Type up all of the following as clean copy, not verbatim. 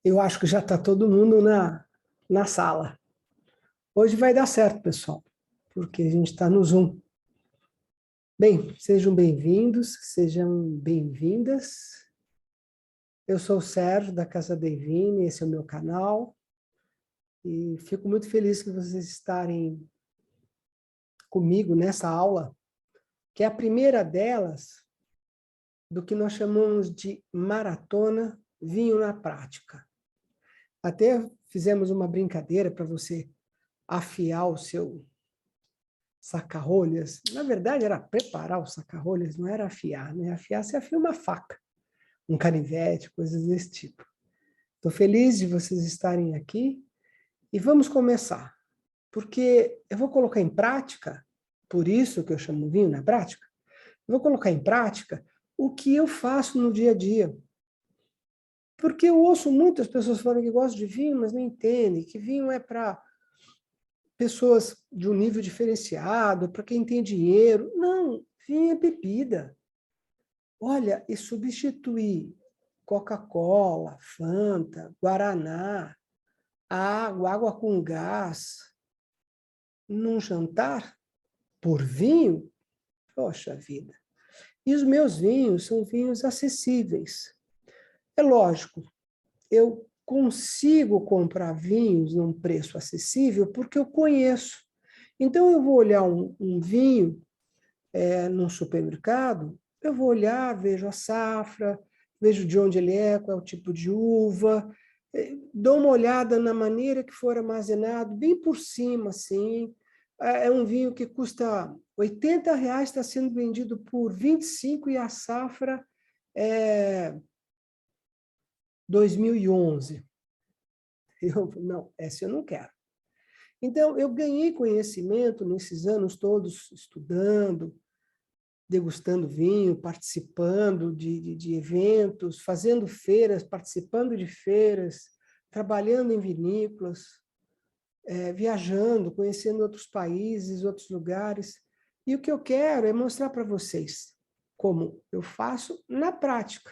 Eu acho que já está todo mundo na sala. Hoje vai dar certo, pessoal, porque a gente está no Zoom. Bem, sejam bem-vindos, sejam bem-vindas. Eu sou o Sérgio, da Casa Divine, esse é o meu canal. E fico muito feliz que vocês estarem comigo nessa aula, que é a primeira delas do que nós chamamos de Maratona Vinho na Prática. Até fizemos uma brincadeira para você afiar o seu saca-rolhas. Na verdade, era preparar o saca-rolhas, não era afiar, né? Afiar, você afia uma faca, um canivete, coisas desse tipo. Estou feliz de vocês estarem aqui e vamos começar, porque eu vou colocar em prática, por isso que eu chamo vinho na prática, eu vou colocar em prática o que eu faço no dia a dia. Porque eu ouço muitas pessoas falando que gostam de vinho, mas não entendem que vinho é para pessoas de um nível diferenciado, para quem tem dinheiro. Não, vinho é bebida. Olha, e substituir Coca-Cola, Fanta, Guaraná, água com gás, num jantar, por vinho, poxa vida. E os meus vinhos são vinhos acessíveis. É lógico, eu consigo comprar vinhos num preço acessível porque eu conheço. Então, eu vou olhar um vinho num supermercado, eu vou olhar, vejo a safra, vejo de onde ele é, qual é o tipo de uva, dou uma olhada na maneira que for armazenado, bem por cima, assim. É um vinho que custa R$ 80, está sendo vendido por 25 e a safra é 2011. Não, essa eu não quero. Então, eu ganhei conhecimento nesses anos todos estudando, degustando vinho, participando de eventos, fazendo feiras, participando de feiras, trabalhando em vinícolas, viajando, conhecendo outros países, outros lugares. E o que eu quero é mostrar para vocês como eu faço na prática.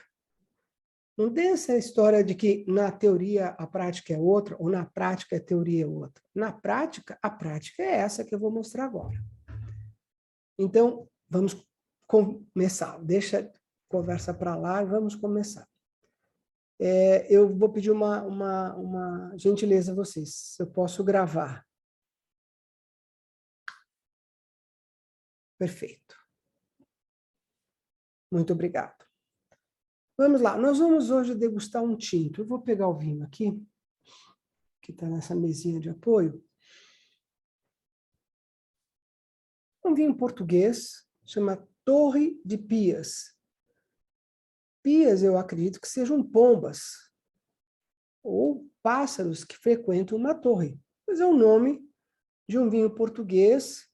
Não tem essa história de que na teoria a prática é outra, ou na prática a teoria é outra. Na prática, a prática é essa que eu vou mostrar agora. Então, vamos começar. Deixa a conversa para lá e vamos começar. Eu vou pedir uma gentileza a vocês, se eu posso gravar. Perfeito. Muito obrigado. Vamos lá, nós vamos hoje degustar um tinto. Eu vou pegar o vinho aqui, que está nessa mesinha de apoio. Um vinho português, chama Torre de Pias. Pias, eu acredito que sejam pombas, ou pássaros que frequentam uma torre. Mas é o nome de um vinho português.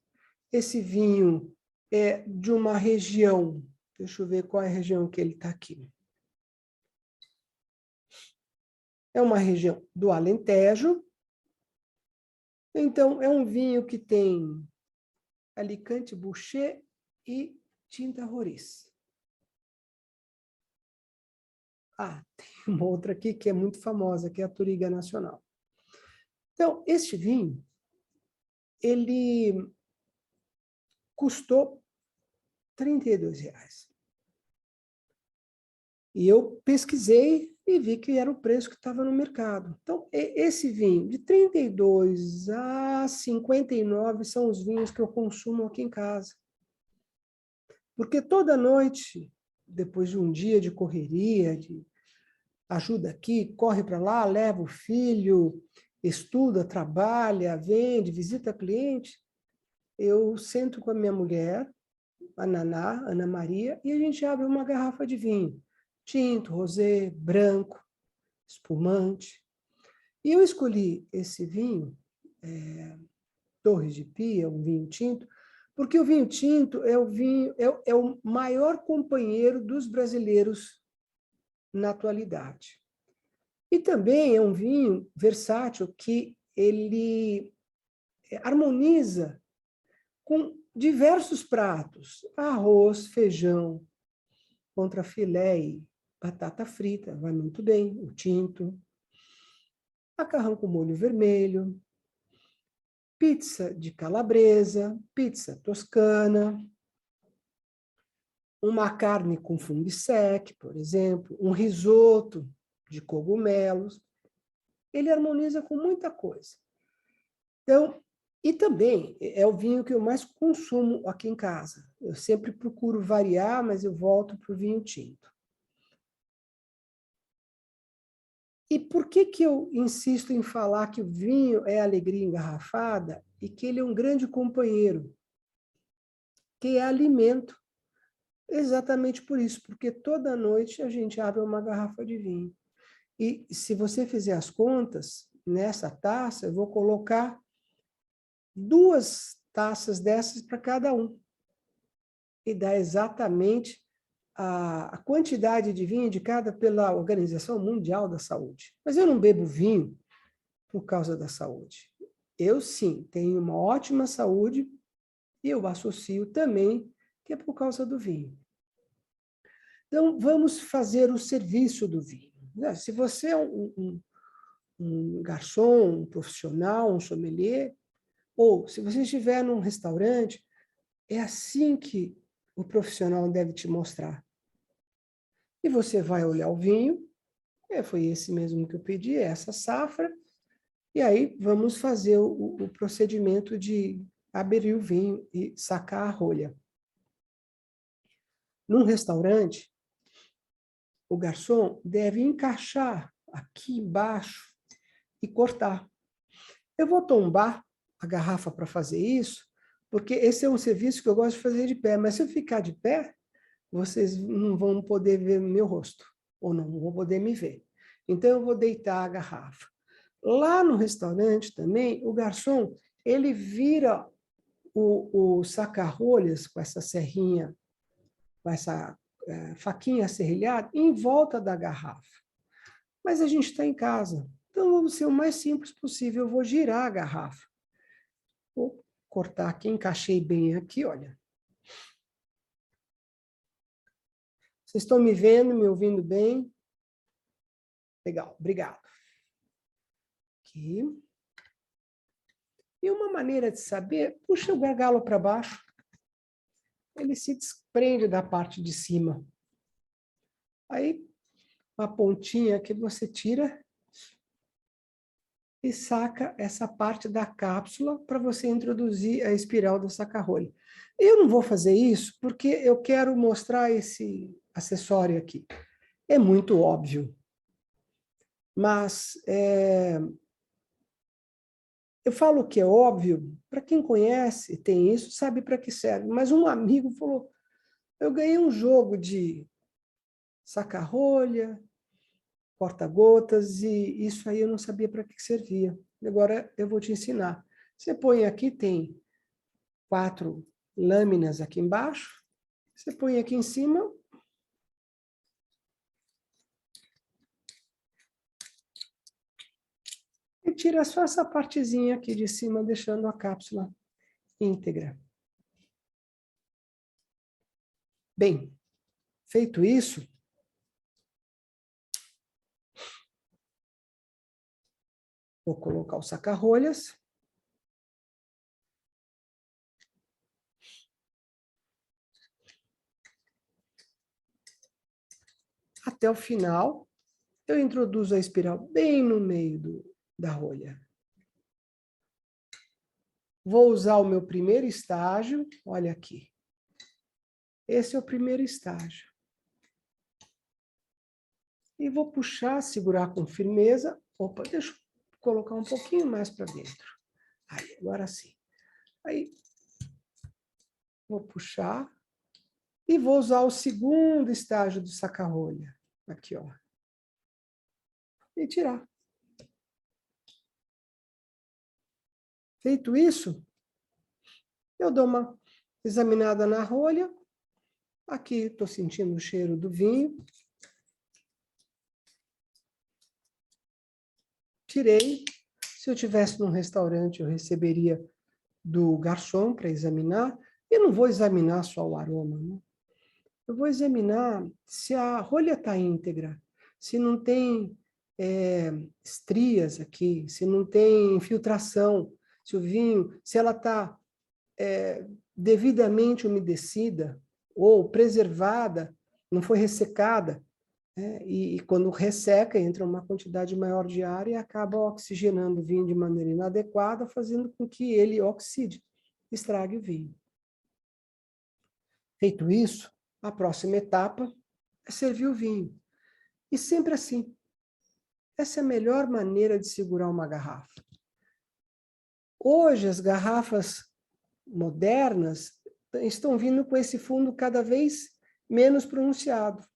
Esse vinho é de uma região, deixa eu ver qual é a região que ele está aqui. É uma região do Alentejo. Então, é um vinho que tem Alicante Bouschet e Tinta Roriz. Tem uma outra aqui que é muito famosa, que é a Touriga Nacional. Então, este vinho, ele custou R$ 32. E eu pesquisei e vi que era o preço que estava no mercado. Então, esse vinho, de 32 a 59, são os vinhos que eu consumo aqui em casa. Porque toda noite, depois de um dia de correria, de ajuda aqui, corre para lá, leva o filho, estuda, trabalha, vende, visita cliente, eu sento com a minha mulher, a Naná, Ana Maria, e a gente abre uma garrafa de vinho. Tinto, rosé, branco, espumante. E eu escolhi esse vinho, Torres de Pia, um vinho tinto, porque o vinho tinto é o maior companheiro dos brasileiros na atualidade. E também é um vinho versátil que ele harmoniza com diversos pratos, arroz, feijão, contrafilé e batata frita, vai muito bem, o tinto. macarrão com molho vermelho, pizza de calabresa, pizza toscana, uma carne com funghi sec, por exemplo, um risoto de cogumelos. Ele harmoniza com muita coisa. Então, e também é o vinho que eu mais consumo aqui em casa. Eu sempre procuro variar, mas eu volto para o vinho tinto. E por que que eu insisto em falar que o vinho é alegria engarrafada e que ele é um grande companheiro, que é alimento? Exatamente por isso, porque toda noite a gente abre uma garrafa de vinho. E se você fizer as contas, nessa taça, eu vou colocar 2 taças dessas para cada um. E dá exatamente a quantidade de vinho indicada pela Organização Mundial da Saúde. Mas eu não bebo vinho por causa da saúde. Eu, sim, tenho uma ótima saúde e eu associo também que é por causa do vinho. Então, vamos fazer o serviço do vinho. Se você é um garçom, um profissional, um sommelier, ou se você estiver num restaurante, é assim que o profissional deve te mostrar. E você vai olhar o vinho, foi esse mesmo que eu pedi, essa safra, e aí vamos fazer o procedimento de abrir o vinho e sacar a rolha. Num restaurante, o garçom deve encaixar aqui embaixo e cortar. Eu vou tombar a garrafa para fazer isso, porque esse é um serviço que eu gosto de fazer de pé, mas se eu ficar de pé, vocês não vão poder ver meu rosto, ou não vão poder me ver. Então, eu vou deitar a garrafa. Lá no restaurante também, o garçom, ele vira o saca-rolhas com essa serrinha, com essa faquinha serrilhada, em volta da garrafa. Mas a gente está em casa, então vamos ser o mais simples possível. Eu vou girar a garrafa. Vou cortar aqui, encaixei bem aqui, olha. Vocês estão me vendo, me ouvindo bem? Legal, obrigado. Aqui. E uma maneira de saber, puxa o gargalo para baixo. Ele se desprende da parte de cima. Aí, uma pontinha que você tira e saca essa parte da cápsula para você introduzir a espiral do saca-rolha. Eu não vou fazer isso porque eu quero mostrar esse acessório aqui. É muito óbvio. Mas eu falo que é óbvio, para quem conhece, tem isso, sabe para que serve. Mas um amigo falou, eu ganhei um jogo de saca-rolha, porta-gotas, e isso aí eu não sabia para que servia. Agora eu vou te ensinar. Você põe aqui, tem 4 lâminas aqui embaixo, você põe aqui em cima, e tira só essa partezinha aqui de cima, deixando a cápsula íntegra. Bem, feito isso, vou colocar o saca-rolhas. Até o final, eu introduzo a espiral bem no meio da rolha. Vou usar o meu primeiro estágio, olha aqui. Esse é o primeiro estágio. E vou puxar, segurar com firmeza. Opa, deixa eu colocar um pouquinho mais para dentro. Aí, agora sim. Aí, vou puxar e vou usar o segundo estágio do saca-rolha. Aqui, ó. E tirar. Feito isso, eu dou uma examinada na rolha. Aqui estou sentindo o cheiro do vinho. Tirei. Se eu estivesse num restaurante, eu receberia do garçom para examinar. Eu não vou examinar só o aroma, né? Eu vou examinar se a rolha está íntegra, se não tem estrias aqui, se não tem infiltração, se o vinho, se ela está devidamente umedecida ou preservada, não foi ressecada, né? E quando resseca, entra uma quantidade maior de ar e acaba oxigenando o vinho de maneira inadequada, fazendo com que ele oxide, estrague o vinho. Feito isso, a próxima etapa é servir o vinho. E sempre assim. Essa é a melhor maneira de segurar uma garrafa. Hoje, as garrafas modernas estão vindo com esse fundo cada vez menos pronunciado.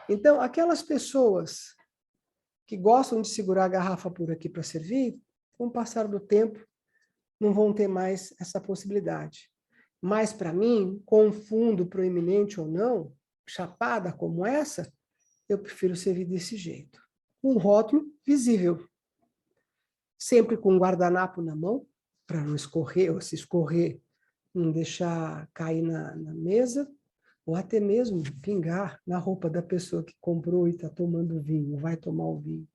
Então, aquelas pessoas que gostam de segurar a garrafa por aqui para servir, com o passar do tempo, não vão ter mais essa possibilidade. Mas, para mim, com um fundo proeminente ou não, chapada como essa, eu prefiro servir desse jeito. Um rótulo visível. Sempre com um guardanapo na mão, para não escorrer, ou se escorrer, não deixar cair na mesa, ou até mesmo pingar na roupa da pessoa que comprou e está tomando vinho, vai tomar o vinho.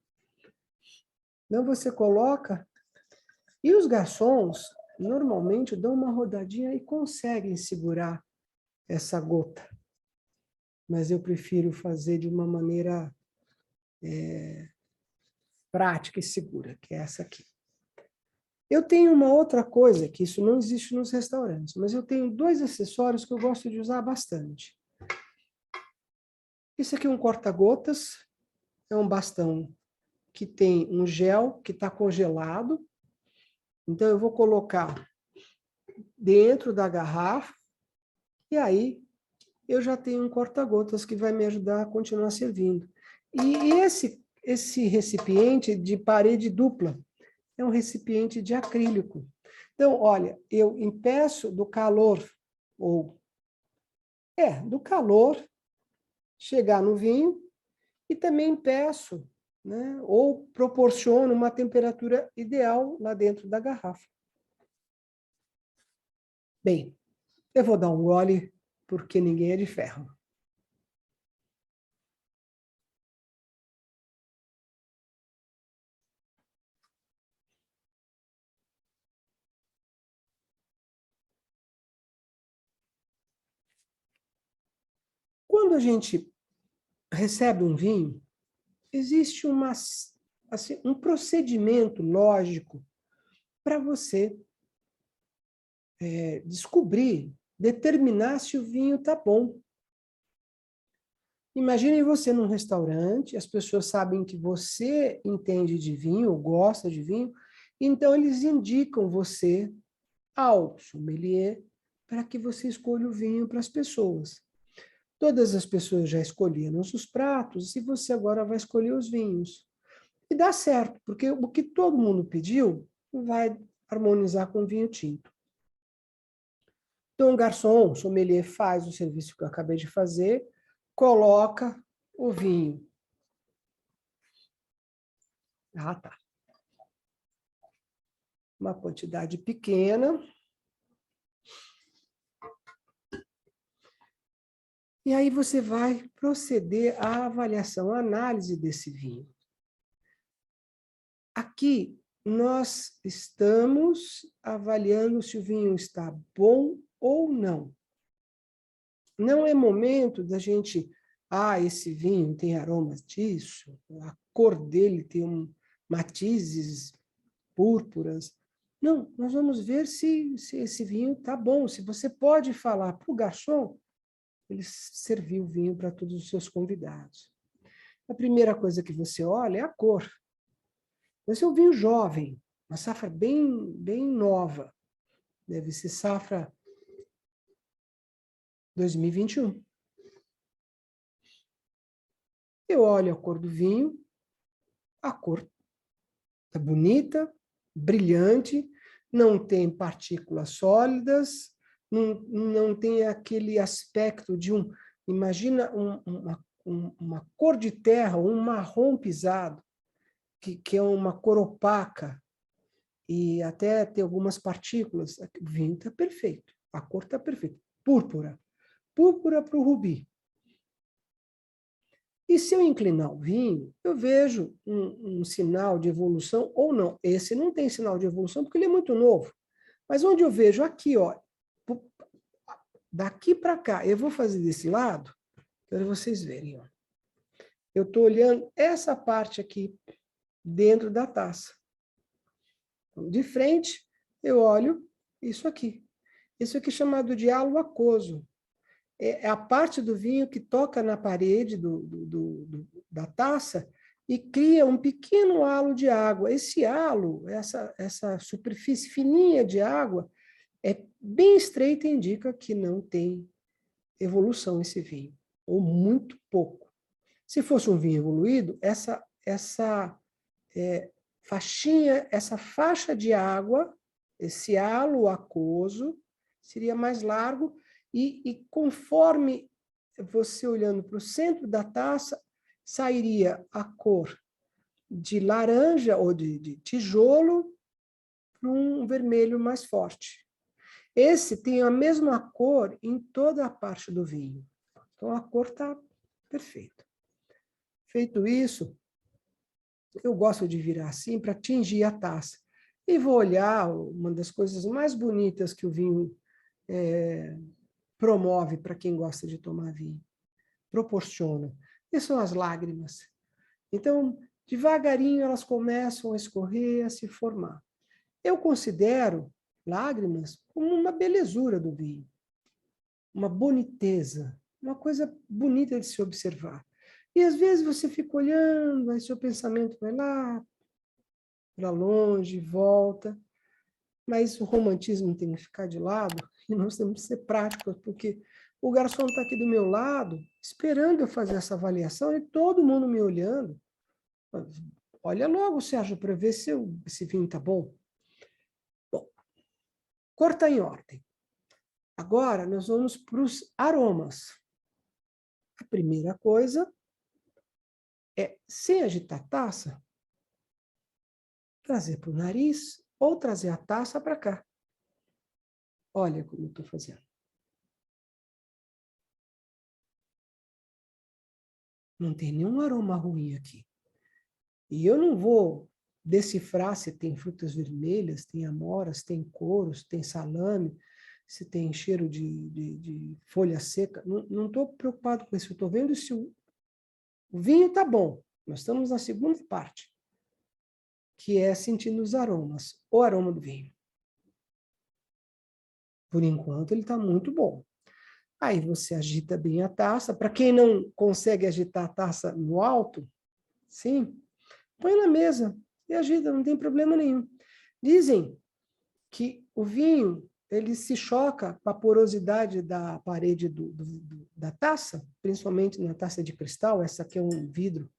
Então, você coloca, e os garçons normalmente dão uma rodadinha e conseguem segurar essa gota. Mas eu prefiro fazer de uma maneira prática e segura, que é essa aqui. Eu tenho uma outra coisa, que isso não existe nos restaurantes, mas eu tenho 2 acessórios que eu gosto de usar bastante. Isso aqui é um corta-gotas, é um bastão que tem um gel que está congelado. Então, eu vou colocar dentro da garrafa e aí eu já tenho um corta-gotas que vai me ajudar a continuar servindo. E esse recipiente de parede dupla é um recipiente de acrílico. Então, olha, eu impeço do calor, do calor chegar no vinho e também impeço, né, ou proporciono uma temperatura ideal lá dentro da garrafa. Bem, eu vou dar um gole, porque ninguém é de ferro. Quando a gente recebe um vinho, existe um procedimento lógico para você descobrir, determinar se o vinho está bom. Imagine você num restaurante, as pessoas sabem que você entende de vinho, ou gosta de vinho, então eles indicam você ao sommelier para que você escolha o vinho para as pessoas. Todas as pessoas já escolheram os pratos e você agora vai escolher os vinhos. E dá certo, porque o que todo mundo pediu vai harmonizar com o vinho tinto. Então, o garçom, o sommelier, faz o serviço que eu acabei de fazer, coloca o vinho. Ah, tá. Uma quantidade pequena. E aí você vai proceder à avaliação, à análise desse vinho. Aqui, nós estamos avaliando se o vinho está bom ou não. Não é momento da gente, esse vinho tem aromas disso, a cor dele tem matizes púrpuras. Não, nós vamos ver se esse vinho está bom. Se você pode falar para o garçom, ele serviu o vinho para todos os seus convidados. A primeira coisa que você olha é a cor. Esse é um vinho jovem, uma safra bem nova. Deve ser safra 2021. Eu olho a cor do vinho, a cor está bonita, brilhante, não tem partículas sólidas, não tem aquele aspecto de imagina uma cor de terra, um marrom pisado, que é uma cor opaca, e até tem algumas partículas. O vinho está perfeito, a cor está perfeita. Púrpura. Púrpura para o rubi. E se eu inclinar o vinho, eu vejo um sinal de evolução ou não. Esse não tem sinal de evolução porque ele é muito novo. Mas onde eu vejo aqui, ó, daqui para cá, eu vou fazer desse lado, para vocês verem. Ó. Eu estou olhando essa parte aqui dentro da taça. De frente, eu olho isso aqui. Isso aqui é chamado de halo aquoso. É a parte do vinho que toca na parede da taça e cria um pequeno halo de água. Esse halo, essa superfície fininha de água, é bem estreita e indica que não tem evolução esse vinho, ou muito pouco. Se fosse um vinho evoluído, essa faixinha, essa faixa de água, esse halo aquoso, seria mais largo e conforme você olhando para o centro da taça, sairia a cor de laranja ou de tijolo para um vermelho mais forte. Esse tem a mesma cor em toda a parte do vinho. Então, a cor está perfeita. Feito isso, eu gosto de virar assim para atingir a taça. E vou olhar uma das coisas mais bonitas que o vinho promove para quem gosta de tomar vinho. Proporciona. E são as lágrimas. Então, devagarinho, elas começam a escorrer, a se formar. Eu considero lágrimas como uma belezura do vinho. Uma boniteza. Uma coisa bonita de se observar. E às vezes você fica olhando, aí seu pensamento vai lá, para longe, volta. Mas o romantismo tem que ficar de lado e nós temos que ser práticos, porque o garçom está aqui do meu lado, esperando eu fazer essa avaliação e todo mundo me olhando. Olha logo, Sérgio, para ver se esse vinho está bom. Bom, cor está em ordem. Agora nós vamos para os aromas. A primeira coisa é, sem agitar a taça, trazer para o nariz ou trazer a taça para cá. Olha como eu estou fazendo. Não tem nenhum aroma ruim aqui. E eu não vou decifrar se tem frutas vermelhas, tem amoras, tem couros, tem salame, se tem cheiro de folha seca. Não estou preocupado com isso. Eu estou vendo se o vinho está bom. Nós estamos na segunda parte, que é sentindo os aromas, o aroma do vinho. Por enquanto, ele está muito bom. Aí você agita bem a taça. Para quem não consegue agitar a taça no alto, sim, põe na mesa e agita, não tem problema nenhum. Dizem que o vinho ele se choca com a porosidade da parede da taça, principalmente na taça de cristal, essa aqui é um vidro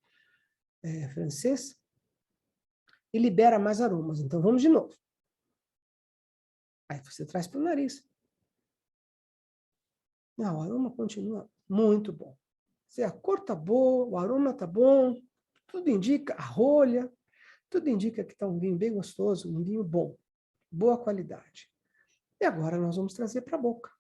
francês, e libera mais aromas. Então, vamos de novo. Aí você traz para o nariz. Não, o aroma continua muito bom. Se a cor está boa, o aroma está bom, tudo indica, a rolha, tudo indica que está um vinho bem gostoso, um vinho bom, boa qualidade. E agora nós vamos trazer para a boca.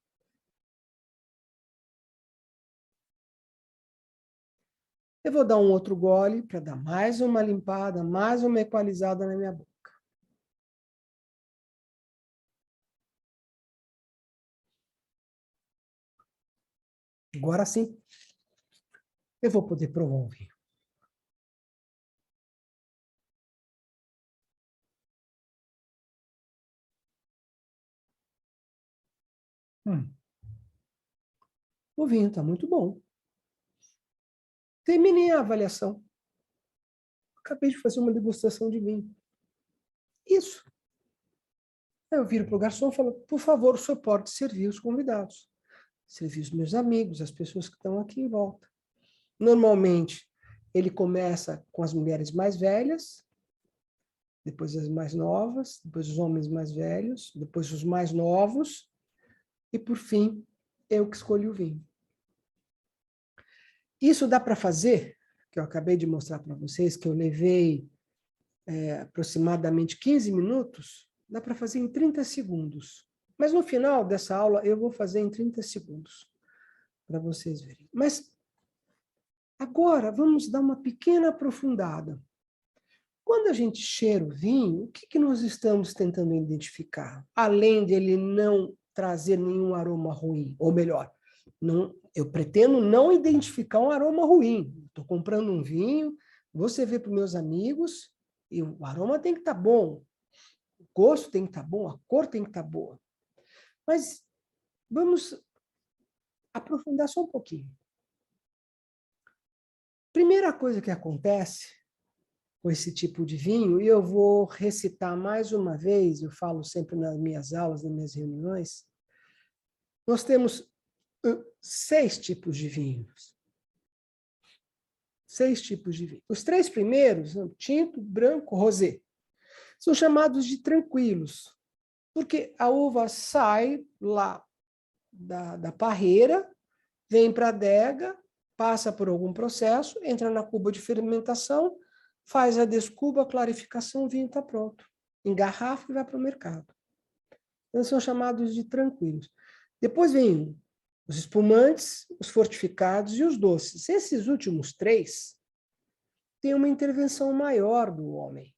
Eu vou dar um outro gole para dar mais uma limpada, mais uma equalizada na minha boca. Agora sim, eu vou poder provar o vinho. O vinho está muito bom. Terminei a avaliação. Acabei de fazer uma degustação de vinho. Isso. Eu viro para o garçom e falo, por favor, o senhor pode servir os convidados. Servir os meus amigos, as pessoas que estão aqui em volta. Normalmente, ele começa com as mulheres mais velhas, depois as mais novas, depois os homens mais velhos, depois os mais novos, e, por fim, eu que escolhi o vinho. Isso dá para fazer, que eu acabei de mostrar para vocês, que eu levei aproximadamente 15 minutos, dá para fazer em 30 segundos. Mas no final dessa aula, eu vou fazer em 30 segundos, para vocês verem. Mas Agora, vamos dar uma pequena aprofundada. Quando a gente cheira o vinho, o que nós estamos tentando identificar? Além de ele não trazer nenhum aroma ruim, ou melhor, eu pretendo não identificar um aroma ruim. Estou comprando um vinho, vou servir para os meus amigos, e o aroma tem que estar bom, o gosto tem que estar bom, a cor tem que estar boa. Mas vamos aprofundar só um pouquinho. Primeira coisa que acontece com esse tipo de vinho, e eu vou recitar mais uma vez, eu falo sempre nas minhas aulas, nas minhas reuniões, nós temos 6 tipos de vinhos. 6 tipos de vinho. Os 3 primeiros, tinto, branco, rosé, são chamados de tranquilos, porque a uva sai lá da parreira, vem para a adega, passa por algum processo, entra na cuba de fermentação, faz a descuba, a clarificação, o vinho está pronto. Engarrafa e vai para o mercado. Então, são chamados de tranquilos. Depois vem os espumantes, os fortificados e os doces. Esses últimos 3 têm uma intervenção maior do homem.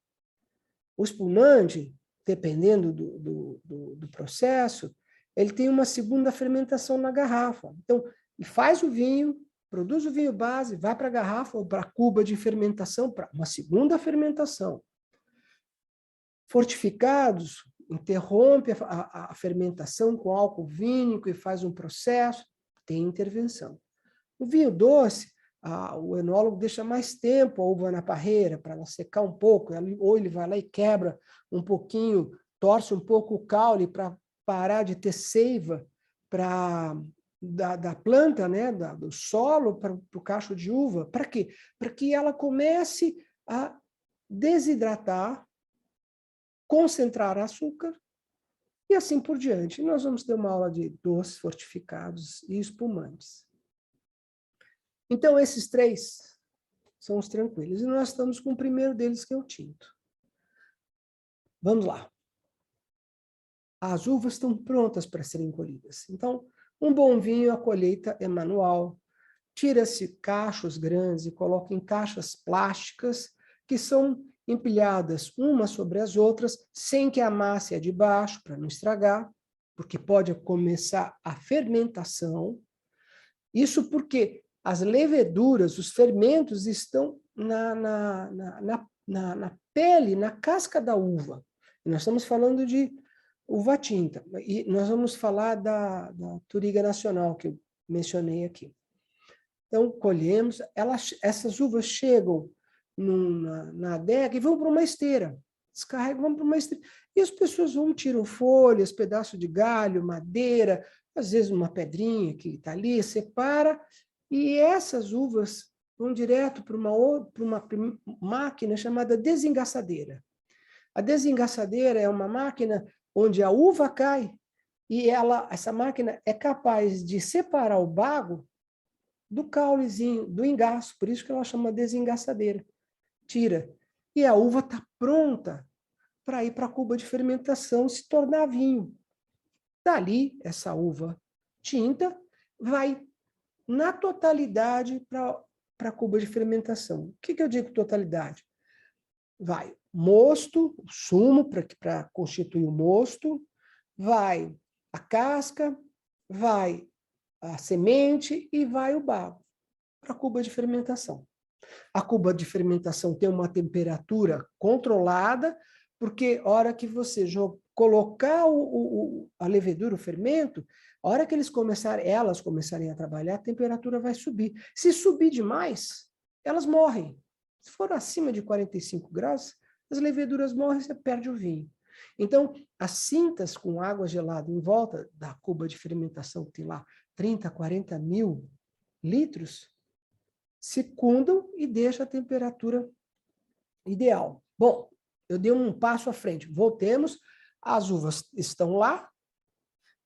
O espumante, dependendo do processo, ele tem uma segunda fermentação na garrafa. Então, ele faz o vinho, produz o vinho base, vai para a garrafa ou para a cuba de fermentação, para uma segunda fermentação. Fortificados, interrompe a fermentação com álcool vínico e faz um processo, tem intervenção. O vinho doce, o enólogo deixa mais tempo a uva na parreira para ela secar um pouco, ou ele vai lá e quebra um pouquinho, torce um pouco o caule para parar de ter seiva da planta, né, do solo para o cacho de uva. Para quê? Para que ela comece a desidratar, concentrar açúcar e assim por diante. Nós vamos ter uma aula de doces, fortificados e espumantes. Então, esses 3 são os tranquilos. E nós estamos com o primeiro deles, que é o tinto. Vamos lá. As uvas estão prontas para serem colhidas. Então, um bom vinho, a colheita é manual. Tira-se cachos grandes e coloca em caixas plásticas que são empilhadas umas sobre as outras, sem que amasse a de baixo, para não estragar, porque pode começar a fermentação. Isso porque as leveduras, os fermentos estão na pele, na casca da uva. E nós estamos falando de uva tinta. E nós vamos falar da Touriga Nacional, que eu mencionei aqui. Então, colhemos, essas uvas chegam na adega e vão para uma esteira. Descarregam, vão para uma esteira. E as pessoas vão, tiram folhas, pedaço de galho, madeira, às vezes uma pedrinha que está ali, separa, e essas uvas vão direto para uma máquina chamada desengaçadeira. A desengaçadeira é uma máquina onde a uva cai e essa máquina é capaz de separar o bago do caulezinho, do engaço, por isso que ela chama desengaçadeira. Tira. E a uva está pronta para ir para a cuba de fermentação, se tornar vinho. Dali, essa uva tinta vai, na totalidade, para a cuba de fermentação. O que eu digo totalidade? Vai mosto, o sumo, para constituir o mosto, vai a casca, vai a semente e vai o bago para a cuba de fermentação. A cuba de fermentação tem uma temperatura controlada, porque a hora que você colocar a levedura, o fermento, a hora que elas começarem a trabalhar, a temperatura vai subir. Se subir demais, elas morrem. Se for acima de 45 graus, as leveduras morrem, você perde o vinho. Então, as cintas com água gelada em volta da cuba de fermentação, que tem lá 30, 40 mil litros, secundam e deixam a temperatura ideal. Bom, eu dei um passo à frente. Voltemos, as uvas estão lá,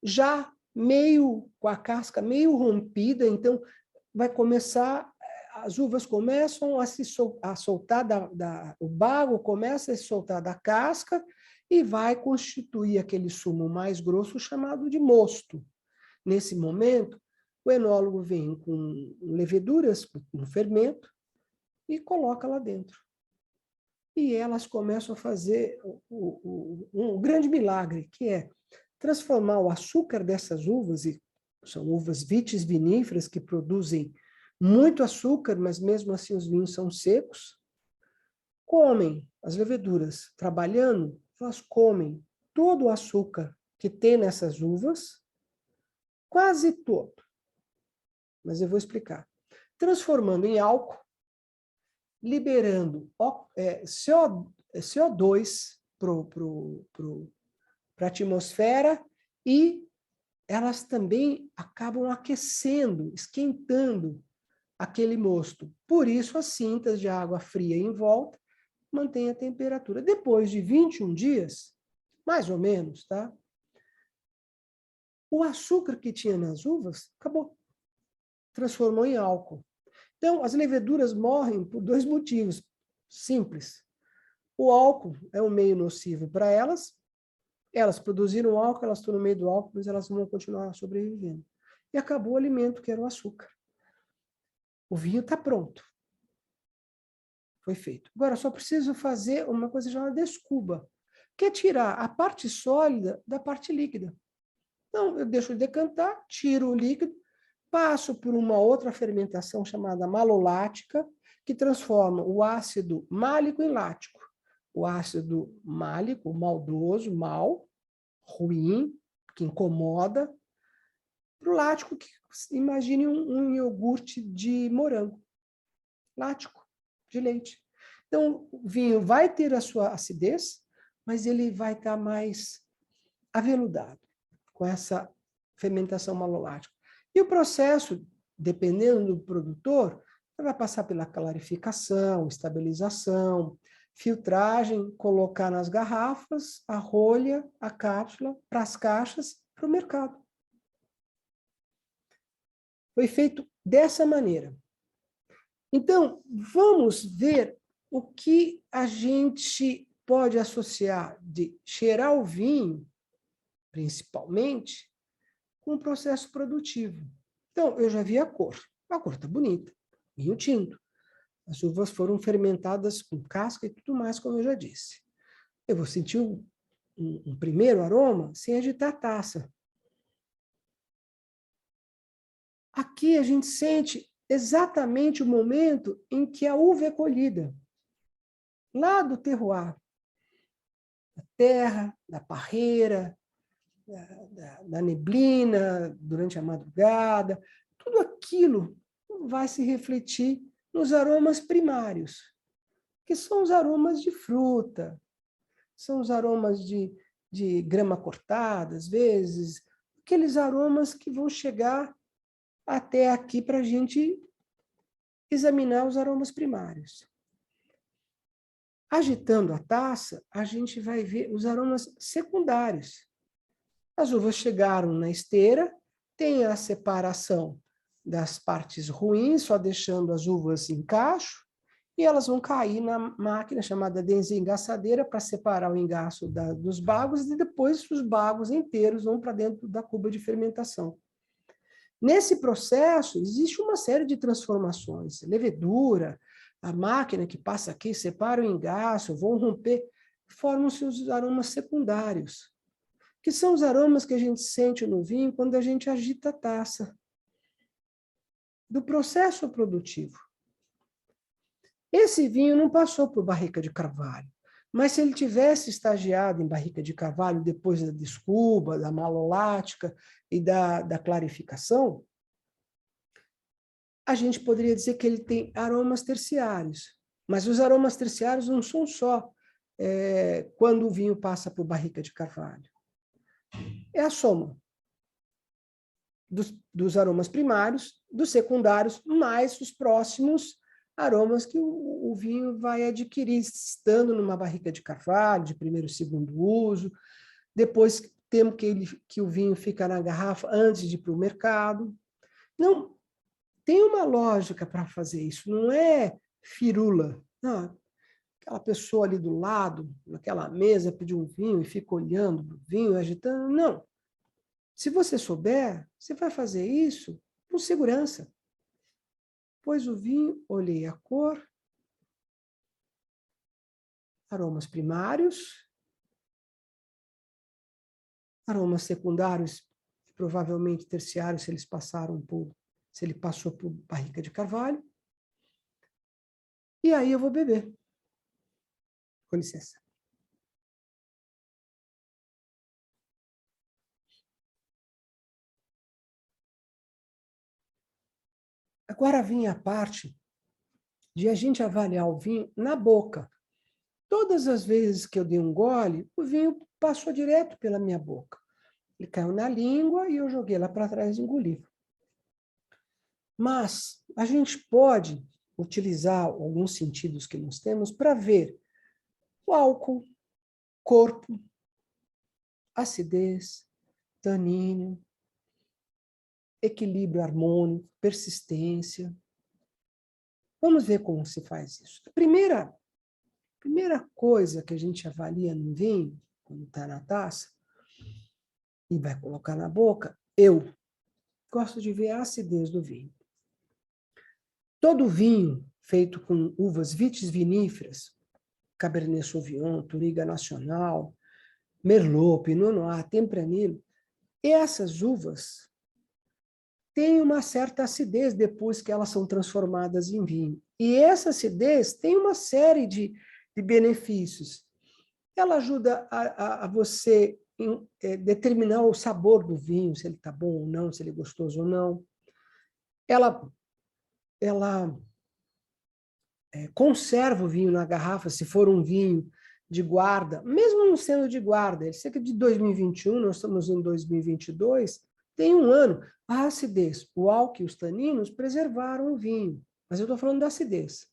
já meio com a casca meio rompida, então vai começar, as uvas começam a soltar, o bago começa a se soltar da casca e vai constituir aquele sumo mais grosso chamado de mosto. Nesse momento, O enólogo vem com leveduras, com fermento, e coloca lá dentro. E elas começam a fazer um grande milagre, que é transformar o açúcar dessas uvas, e são uvas vitis viníferas que produzem muito açúcar, mas mesmo assim os vinhos são secos, comem as leveduras, trabalhando, elas comem todo o açúcar que tem nessas uvas, quase todo, mas eu vou explicar, transformando em álcool, liberando CO2 para a atmosfera e elas também acabam aquecendo, esquentando aquele mosto. Por isso, as cintas de água fria em volta mantêm a temperatura. Depois de 21 dias, mais ou menos, tá? O açúcar que tinha nas uvas acabou, transformou em álcool. Então, as leveduras morrem por dois motivos simples. O álcool é um meio nocivo para elas, elas produziram álcool, elas estão no meio do álcool, mas elas vão continuar sobrevivendo. E acabou o alimento, que era o açúcar. O vinho está pronto. Foi feito. Agora, só preciso fazer uma coisa chamada descuba, que é tirar a parte sólida da parte líquida. Então, eu deixo decantar, tiro o líquido, passo por uma outra fermentação chamada malolática, que transforma o ácido málico em lático. O ácido málico, maldoso, mal, ruim, que incomoda, para o lático, que imagine um iogurte de morango. Lático, de leite. Então, o vinho vai ter a sua acidez, mas ele vai estar mais aveludado com essa fermentação malolática. E o processo, dependendo do produtor, vai passar pela clarificação, estabilização, filtragem, colocar nas garrafas, a rolha, a cápsula, para as caixas, para o mercado. Foi feito dessa maneira. Então, vamos ver o que a gente pode associar de cheirar o vinho, principalmente, com o processo produtivo. Então, eu já vi a cor. A cor está bonita, vinho tinto. As uvas foram fermentadas com casca e tudo mais, como eu já disse. Eu vou sentir um primeiro aroma sem agitar a taça. Aqui a gente sente exatamente o momento em que a uva é colhida. Lá do terroir, da terra, da parreira, da neblina, durante a madrugada, tudo aquilo vai se refletir nos aromas primários, que são os aromas de fruta, são os aromas de grama cortada, às vezes, aqueles aromas que vão chegar até aqui para a gente examinar os aromas primários. Agitando a taça, a gente vai ver os aromas secundários. As uvas chegaram na esteira, tem a separação das partes ruins, só deixando as uvas em cacho, e elas vão cair na máquina chamada desengaçadeira para separar o engaço dos bagos, e depois os bagos inteiros vão para dentro da cuba de fermentação. Nesse processo, existe uma série de transformações. Levedura, a máquina que passa aqui, separa o engaço, vão romper, formam-se os aromas secundários, que são os aromas que a gente sente no vinho quando a gente agita a taça. Do processo produtivo. Esse vinho não passou por barrica de carvalho, mas se ele tivesse estagiado em barrica de carvalho depois da descuba, da malolática e da clarificação, a gente poderia dizer que ele tem aromas terciários. Mas os aromas terciários não são só quando o vinho passa por barrica de carvalho. É a soma dos aromas primários, dos secundários, mais os próximos aromas que o vinho vai adquirir, estando numa barrica de carvalho, de primeiro e segundo uso, depois tempo que o vinho fica na garrafa antes de ir para o mercado. Não, tem uma lógica para fazer isso, não é firula. Não, aquela pessoa ali do lado, naquela mesa, pediu um vinho e fica olhando o vinho, agitando. Não. Se você souber, você vai fazer isso com segurança. Pôs o vinho, olhei a cor, aromas primários, aromas secundários, provavelmente terciários, se ele passou por barrica de carvalho. E aí eu vou beber. Com licença. Agora vem a parte de a gente avaliar o vinho na boca. Todas as vezes que eu dei um gole, o vinho passou direto pela minha boca. Ele caiu na língua e eu joguei lá para trás e engoli. Mas a gente pode utilizar alguns sentidos que nós temos para ver o álcool, corpo, acidez, tanino, equilíbrio harmônico, persistência. Vamos ver como se faz isso. A primeira coisa que a gente avalia no vinho, quando está na taça, e vai colocar na boca, eu gosto de ver a acidez do vinho. Todo vinho feito com uvas vitis viníferas, Cabernet Sauvignon, Touriga Nacional, Merlot, Pinot Noir, Tempranillo, essas uvas têm uma certa acidez depois que elas são transformadas em vinho. E essa acidez tem uma série de benefícios. Ela ajuda a você determinar o sabor do vinho, se ele está bom ou não, se ele é gostoso ou não. Ela conserva o vinho na garrafa, se for um vinho de guarda, mesmo não sendo de guarda, ele cerca de 2021, nós estamos em 2022, tem um ano. A acidez, o álcool e os taninos preservaram o vinho, mas eu estou falando da acidez.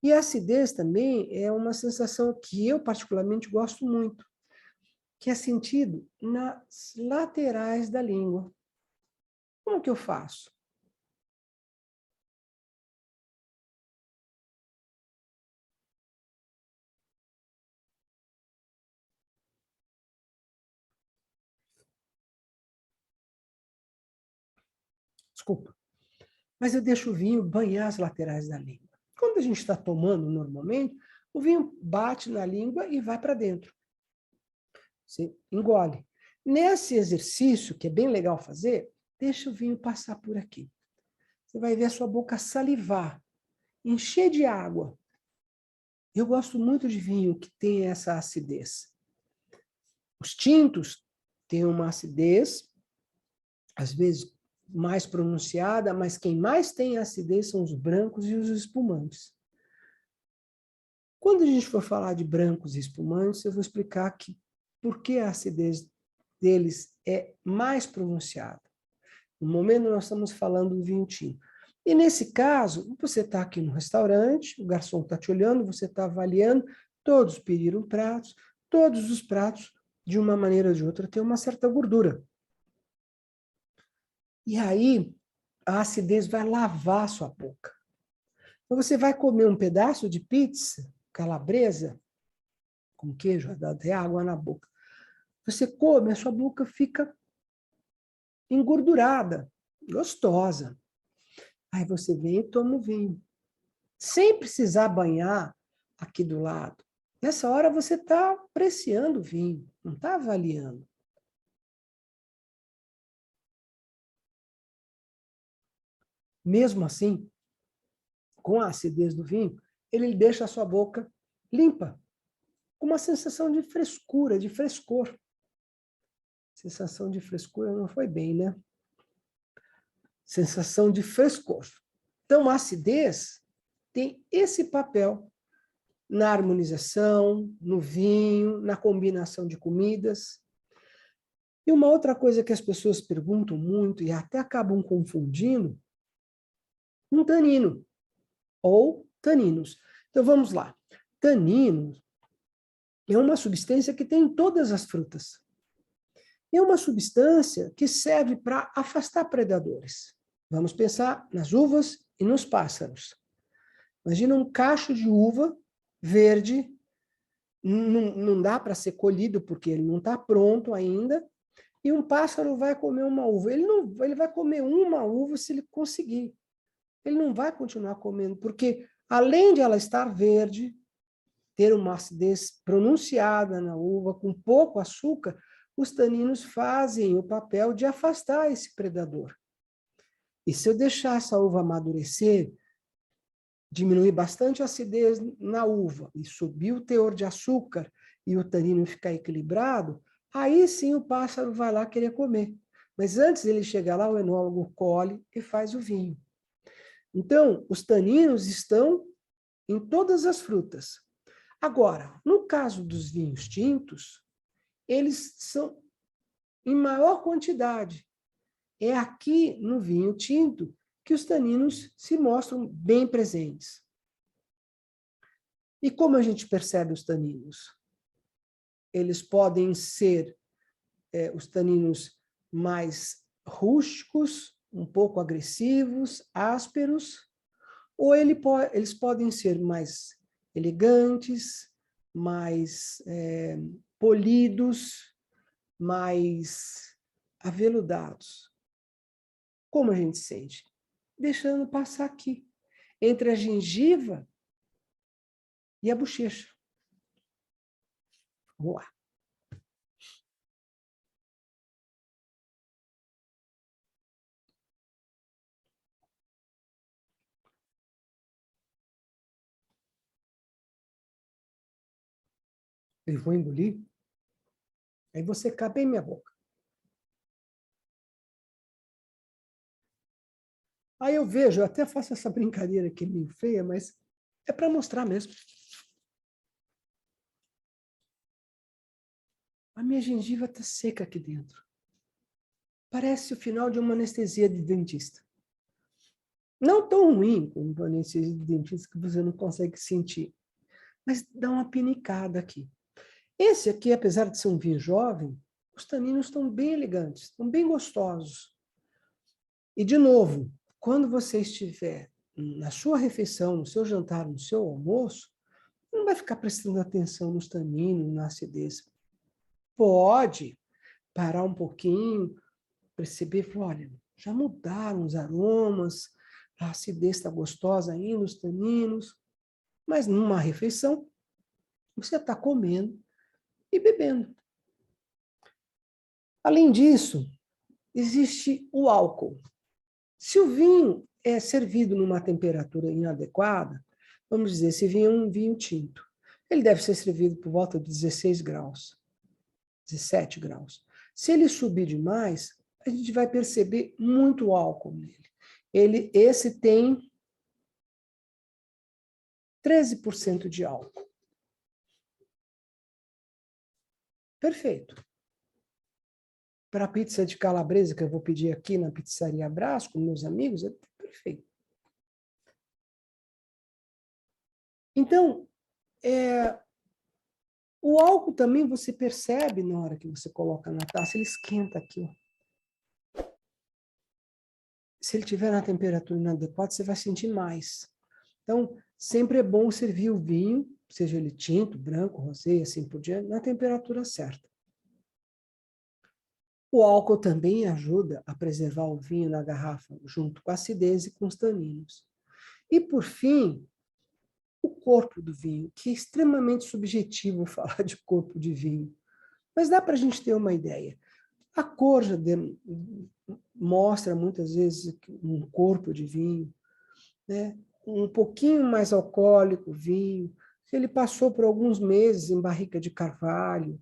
E a acidez também é uma sensação que eu particularmente gosto muito, que é sentido nas laterais da língua. Como que eu faço? Desculpa. Mas eu deixo o vinho banhar as laterais da língua. Quando a gente está tomando normalmente, o vinho bate na língua e vai para dentro. Você engole. Nesse exercício, que é bem legal fazer, deixa o vinho passar por aqui. Você vai ver a sua boca salivar, encher de água. Eu gosto muito de vinho que tem essa acidez. Os tintos têm uma acidez, às vezes mais pronunciada, mas quem mais tem acidez são os brancos e os espumantes. Quando a gente for falar de brancos e espumantes, eu vou explicar que por que a acidez deles é mais pronunciada. No momento, nós estamos falando do vinho tinto. E nesse caso, você está aqui no restaurante, o garçom está te olhando, você está avaliando, todos pediram pratos, todos os pratos, de uma maneira ou de outra, têm uma certa gordura. E aí, a acidez vai lavar a sua boca. Então, você vai comer um pedaço de pizza calabresa, com queijo, dá até água na boca. Você come, a sua boca fica engordurada, gostosa. Aí você vem e toma o vinho. Sem precisar banhar aqui do lado. Nessa hora você está apreciando o vinho, não está avaliando. Mesmo assim, com a acidez do vinho, ele deixa a sua boca limpa, com uma sensação de frescura, de frescor. Sensação de frescura não foi bem, né? Sensação de frescor. Então, a acidez tem esse papel na harmonização, no vinho, na combinação de comidas. E uma outra coisa que as pessoas perguntam muito e até acabam confundindo, um tanino ou taninos. Então, vamos lá. Tanino é uma substância que tem em todas as frutas. É uma substância que serve para afastar predadores. Vamos pensar nas uvas e nos pássaros. Imagina um cacho de uva verde, não dá para ser colhido porque ele não está pronto ainda, E um pássaro vai comer uma uva. Ele vai comer uma uva se ele conseguir. Ele não vai continuar comendo, porque além de ela estar verde, ter uma acidez pronunciada na uva, com pouco açúcar, os taninos fazem o papel de afastar esse predador. E se eu deixar essa uva amadurecer, diminuir bastante a acidez na uva e subir o teor de açúcar e o tanino ficar equilibrado, aí sim o pássaro vai lá querer comer. Mas antes dele chegar lá, o enólogo colhe e faz o vinho. Então, os taninos estão em todas as frutas. Agora, no caso dos vinhos tintos, eles são em maior quantidade. É aqui no vinho tinto que os taninos se mostram bem presentes. E como a gente percebe os taninos? Eles podem ser os taninos mais rústicos, um pouco agressivos, ásperos, ou eles podem ser mais elegantes, mais polidos, mais aveludados. Como a gente sente? Deixando passar aqui, entre a gengiva e a bochecha. Vamos lá. Eu vou engolir, aí você cabe em minha boca. Aí eu vejo, eu até faço essa brincadeira aqui meio feia, mas é para mostrar mesmo. A minha gengiva está seca aqui dentro. Parece o final de uma anestesia de dentista. Não tão ruim como uma anestesia de dentista que você não consegue sentir, mas dá uma pinicada aqui. Esse aqui, apesar de ser um vinho jovem, os taninos estão bem elegantes, estão bem gostosos. E, de novo, quando você estiver na sua refeição, no seu jantar, no seu almoço, não vai ficar prestando atenção nos taninos, na acidez. Pode parar um pouquinho, perceber, olha, já mudaram os aromas, a acidez está gostosa ainda, os taninos, mas numa refeição, você está comendo e bebendo. Além disso, existe o álcool. Se o vinho é servido numa temperatura inadequada, vamos dizer, esse vinho é um vinho tinto, ele deve ser servido por volta de 16 graus, 17 graus. Se ele subir demais, a gente vai perceber muito álcool nele. Esse tem 13% de álcool. Perfeito. Para a pizza de calabresa, que eu vou pedir aqui na Pizzaria Brás, com meus amigos, é perfeito. Então, o álcool também você percebe na hora que você coloca na taça, ele esquenta aqui. Ó. Se ele estiver na temperatura inadequada, você vai sentir mais. Então, sempre é bom servir o vinho, seja ele tinto, branco, rosé, assim por diante, na temperatura certa. O álcool também ajuda a preservar o vinho na garrafa, junto com a acidez e com os taninos. E, por fim, o corpo do vinho, que é extremamente subjetivo falar de corpo de vinho. Mas dá para a gente ter uma ideia. A cor já mostra, muitas vezes, um corpo de vinho, né? Um pouquinho mais alcoólico o vinho, ele passou por alguns meses em barrica de carvalho.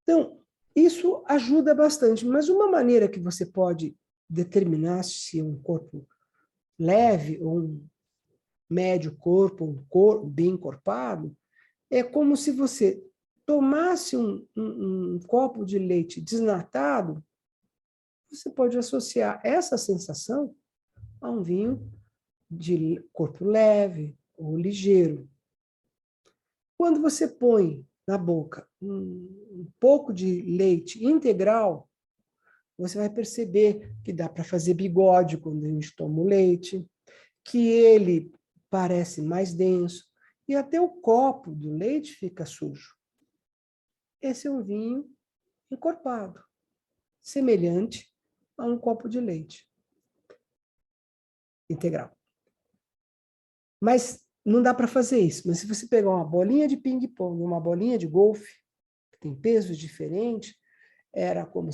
Então, isso ajuda bastante, mas uma maneira que você pode determinar se é um corpo leve ou um médio corpo, um corpo bem encorpado, é como se você tomasse um copo de leite desnatado, você pode associar essa sensação a um vinho de corpo leve ou ligeiro. Quando você põe na boca um pouco de leite integral, você vai perceber que dá para fazer bigode quando a gente toma o leite, que ele parece mais denso, e até o copo do leite fica sujo. Esse é um vinho encorpado. semelhante a um copo de leite integral. Mas não dá para fazer isso. Mas se você pegar uma bolinha de ping-pong, uma bolinha de golfe, que tem pesos diferentes, era como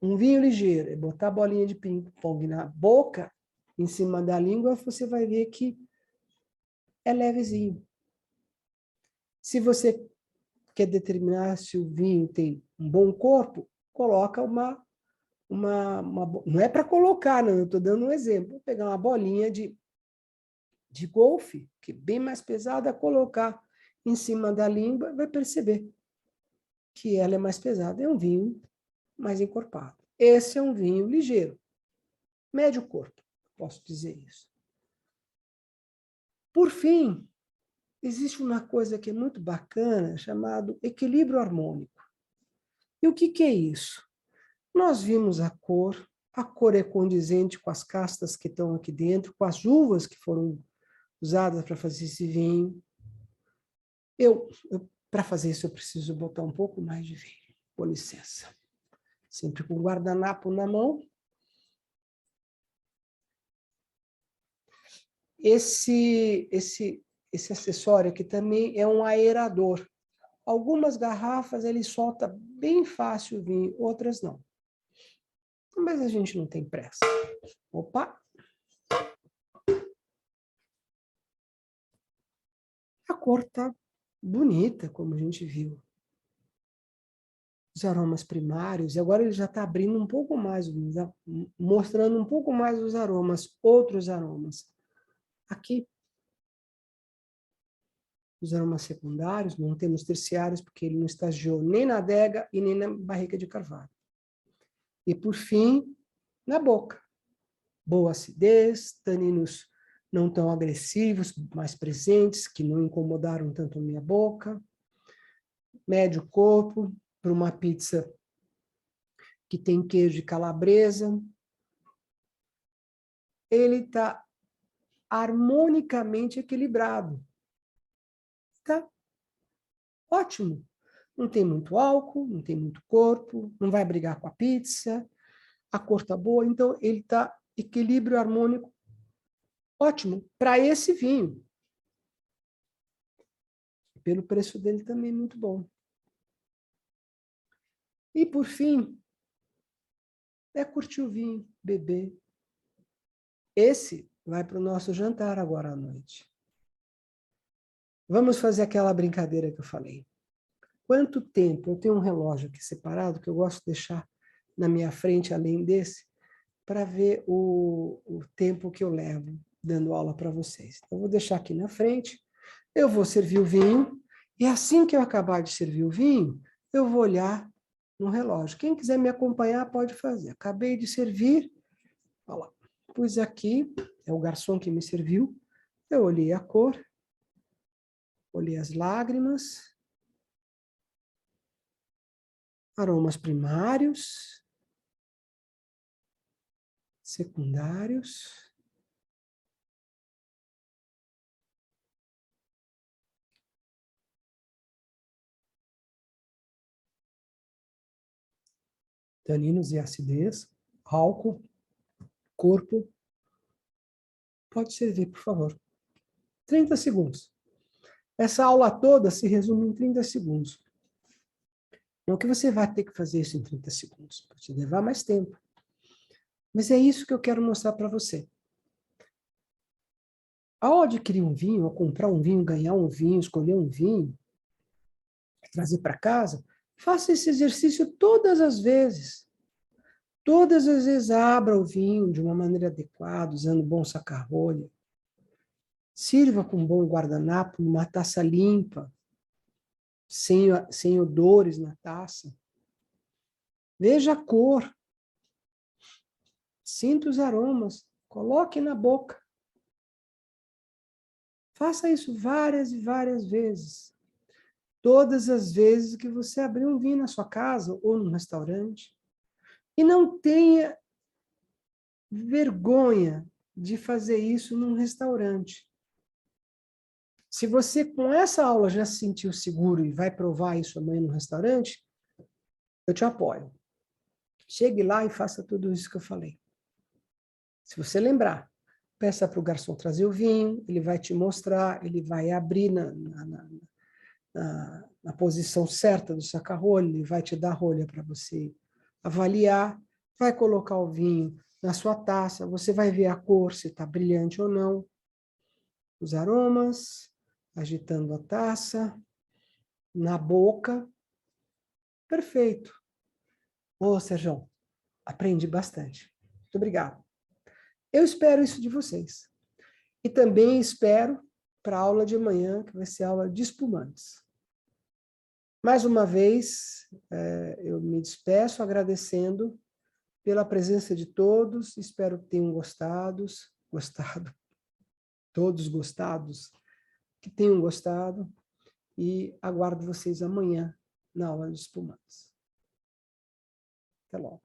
um vinho ligeiro, e botar a bolinha de ping-pong na boca, em cima da língua, você vai ver que é levezinho. Se você quer determinar se o vinho tem um bom corpo, coloca não é para colocar, não, eu estou dando um exemplo. Vou pegar uma bolinha de golfe, que é bem mais pesada, colocar em cima da língua, vai perceber que ela é mais pesada. É um vinho mais encorpado. Esse é um vinho ligeiro, médio corpo, posso dizer isso. Por fim, existe uma coisa que é muito bacana, chamado equilíbrio harmônico. E o que é isso? Nós vimos a cor é condizente com as castas que estão aqui dentro, com as uvas que foram usadas para fazer esse vinho. Para fazer isso, eu preciso botar um pouco mais de vinho. Com licença. Sempre com o guardanapo na mão. Esse acessório aqui também é um aerador. Algumas garrafas ele solta bem fácil o vinho, outras não. Mas a gente não tem pressa. Opa! A cor está bonita, como a gente viu. Os aromas primários, e agora ele já está abrindo um pouco mais, mostrando um pouco mais os aromas, outros aromas. Aqui, os aromas secundários, não temos terciários, porque ele não estagiou nem na adega e nem na barrica de carvalho. E, por fim, na boca. Boa acidez, taninos não tão agressivos, mais presentes, que não incomodaram tanto a minha boca. Médio corpo, para uma pizza que tem queijo de calabresa. Ele está harmonicamente equilibrado. Tá ótimo. Não tem muito álcool, não tem muito corpo, não vai brigar com a pizza, a cor está boa, então ele está equilíbrio harmônico ótimo para esse vinho. Pelo preço dele também muito bom. E, por fim, é curtir o vinho, beber. Esse vai para o nosso jantar agora à noite. Vamos fazer aquela brincadeira que eu falei. Quanto tempo? Eu tenho um relógio aqui separado que eu gosto de deixar na minha frente, além desse, para ver o tempo que eu levo dando aula para vocês. Então, eu vou deixar aqui na frente, eu vou servir o vinho, e assim que eu acabar de servir o vinho, eu vou olhar no relógio. Quem quiser me acompanhar, pode fazer. Acabei de servir, olha lá, pus aqui, é o garçom que me serviu, eu olhei a cor, olhei as lágrimas, aromas primários, secundários, taninos e acidez, álcool, corpo. Pode servir, por favor. 30 segundos. Essa aula toda se resume em 30 segundos. Não que você vai ter que fazer isso em 30 segundos, pode levar mais tempo. Mas é isso que eu quero mostrar para você. Ao adquirir um vinho, ao comprar um vinho, ganhar um vinho, escolher um vinho, trazer para casa, faça esse exercício todas as vezes. Todas as vezes abra o vinho de uma maneira adequada, usando bom saca-rolha. Sirva com um bom guardanapo, numa taça limpa, sem odores na taça. Veja a cor. Sinta os aromas. Coloque na boca. Faça isso várias e várias vezes. Todas as vezes que você abrir um vinho na sua casa ou num restaurante. E não tenha vergonha de fazer isso num restaurante. Se você, com essa aula, já se sentiu seguro e vai provar isso amanhã no restaurante, eu te apoio. Chegue lá e faça tudo isso que eu falei. Se você lembrar, peça para o garçom trazer o vinho, ele vai te mostrar, ele vai abrir na posição certa do saca-rolha, ele vai te dar a rolha para você avaliar, vai colocar o vinho na sua taça, você vai ver a cor, se está brilhante ou não, os aromas, agitando a taça, na boca. Perfeito. Ô, Sérgio, aprendi bastante. Muito obrigado. Eu espero isso de vocês. E também espero para a aula de amanhã, que vai ser aula de espumantes. Mais uma vez, eu me despeço agradecendo pela presença de todos. Espero que tenham gostado, todos gostados, que tenham gostado. E aguardo vocês amanhã na aula de espumantes. Até logo.